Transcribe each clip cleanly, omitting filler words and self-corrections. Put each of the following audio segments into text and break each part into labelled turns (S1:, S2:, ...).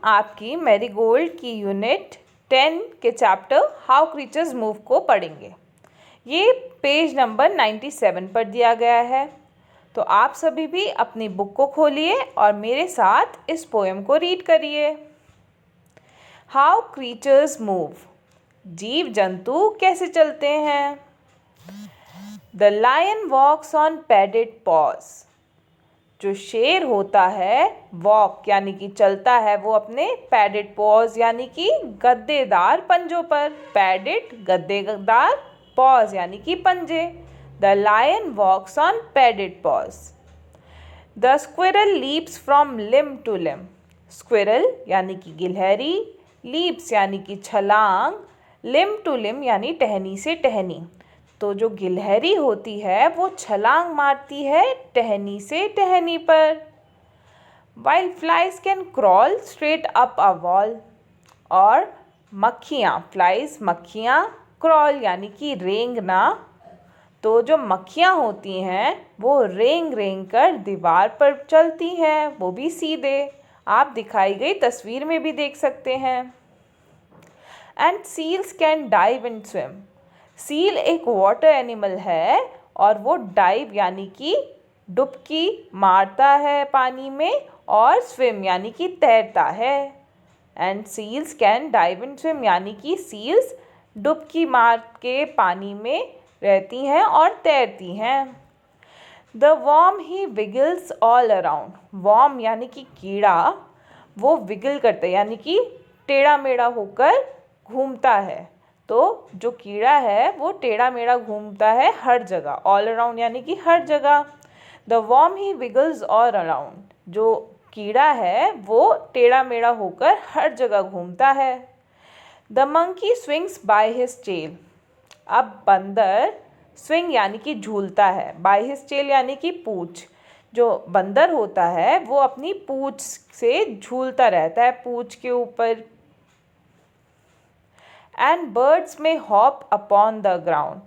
S1: आपकी मैरीगोल्ड की यूनिट 10 के चैप्टर हाउ क्रीचर्स मूव को पढ़ेंगे। ये पेज नंबर 97 पर दिया गया है। तो आप सभी भी अपनी बुक को खोलिए और मेरे साथ इस पोएम को रीड करिए। हाउ क्रीचर्स मूव, जीव जंतु कैसे चलते हैं। The lion walks on padded paws, जो शेर होता है वॉक यानी कि चलता है वो अपने पैडेड पॉज यानी कि गद्देदार पंजों पर। पैडेड गद्देदार, पॉज यानी कि पंजे। The lion walks on padded paws. The squirrel leaps from limb to limb, squirrel यानी कि गिलहरी, लीप्स यानी कि छलांग, लिम टू लिम यानी टहनी से टहनी। तो जो गिलहरी होती है वो छलांग मारती है टहनी से टहनी पर। While flies can crawl straight up a wall, और मक्खियाँ, फ्लाइज मक्खियाँ, क्रॉल यानी कि रेंगना। तो जो मक्खियाँ होती हैं वो रेंग रेंग कर दीवार पर चलती हैं, वो भी सीधे। आप दिखाई गई तस्वीर में भी देख सकते हैं। And seals can dive and swim, seal एक वाटर एनिमल है और वो डाइव यानी कि डुबकी मारता है पानी में, और स्विम यानी कि तैरता है। And seals can dive and swim यानी कि सील्स डुबकी मार के पानी में रहती हैं और तैरती हैं। The worm he wiggles all around, worm यानी कि कीड़ा, वो विगल करता है यानी कि टेढ़ा मेढ़ा होकर घूमता है। तो जो कीड़ा है वो टेढ़ा मेढ़ा घूमता है हर जगह, ऑल अराउंड यानी कि हर जगह। The worm he wiggles all around, जो कीड़ा है वो टेढ़ा मेढ़ा होकर हर जगह घूमता है। The monkey swings by his tail, अब बंदर स्विंग यानी कि झूलता है, बाय हिज टेल यानी कि पूंछ। जो बंदर होता है वो अपनी पूंछ से झूलता रहता है, पूंछ के ऊपर। एंड बर्ड्स में हॉप अपॉन द ग्राउंड,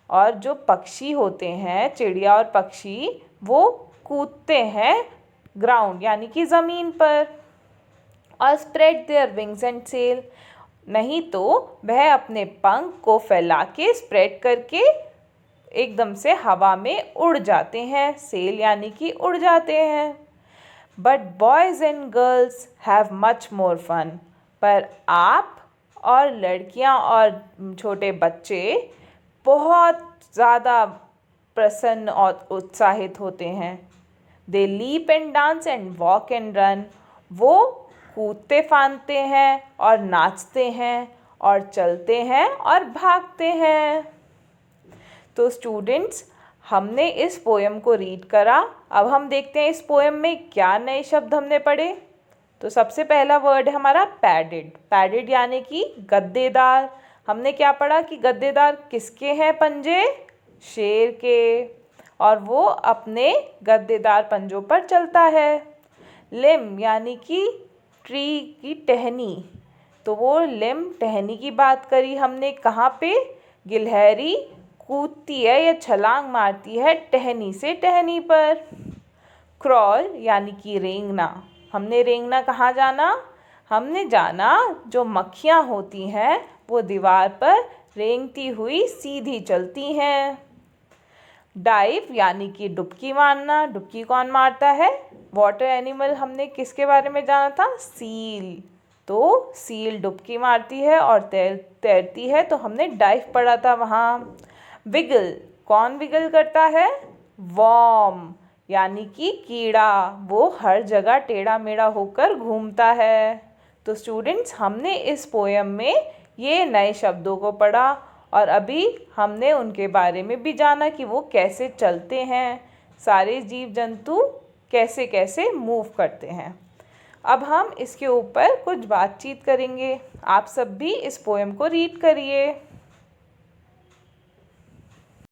S1: और जो पक्षी होते हैं, चिड़िया और पक्षी, वो कूदते हैं ग्राउंड यानी कि ज़मीन पर। और spread their wings and sail, नहीं तो वह अपने पंख को फैला के स्प्रेड करके एकदम से हवा में उड़ जाते हैं, सेल यानी कि उड़ जाते हैं। But boys and girls have much more fun, पर आप और लड़कियां और छोटे बच्चे बहुत ज़्यादा प्रसन्न और उत्साहित होते हैं। They leap and dance and walk and run, वो कूदते फांदते हैं और नाचते हैं और चलते हैं और भागते हैं। तो स्टूडेंट्स, हमने इस पोएम को रीड करा। अब हम देखते हैं इस पोएम में क्या नए शब्द हमने पढ़े। तो सबसे पहला वर्ड है हमारा पैडेड, पैडेड यानी कि गद्देदार। हमने क्या पढ़ा कि गद्देदार किसके हैं पंजे, शेर के, और वो अपने गद्देदार पंजों पर चलता है। लिम यानी कि ट्री की टहनी, तो वो लिम टहनी की बात करी हमने। कहाँ पे, गिलहरी कूदती है या छलांग मारती है टहनी से टहनी पर। क्रॉल यानी कि रेंगना, हमने रेंगना कहाँ जाना, हमने जाना जो मक्खियाँ होती हैं वो दीवार पर रेंगती हुई सीधी चलती हैं। डाइव यानी कि डुबकी मारना, डुबकी कौन मारता है, वाटर एनिमल। हमने किसके बारे में जाना था, सील। तो सील डुबकी मारती है और तैरती है, तो हमने डाइव पढ़ा था वहाँ। विगल, कौन विगल करता है, वॉर्म यानी कि कीड़ा, वो हर जगह टेढ़ा मेढ़ा होकर घूमता है। तो स्टूडेंट्स, हमने इस पोएम में ये नए शब्दों को पढ़ा और अभी हमने उनके बारे में भी जाना कि वो कैसे चलते हैं, सारे जीव जंतु कैसे कैसे मूव करते हैं। अब हम इसके ऊपर कुछ बातचीत करेंगे। आप सब भी इस पोएम को रीड करिए।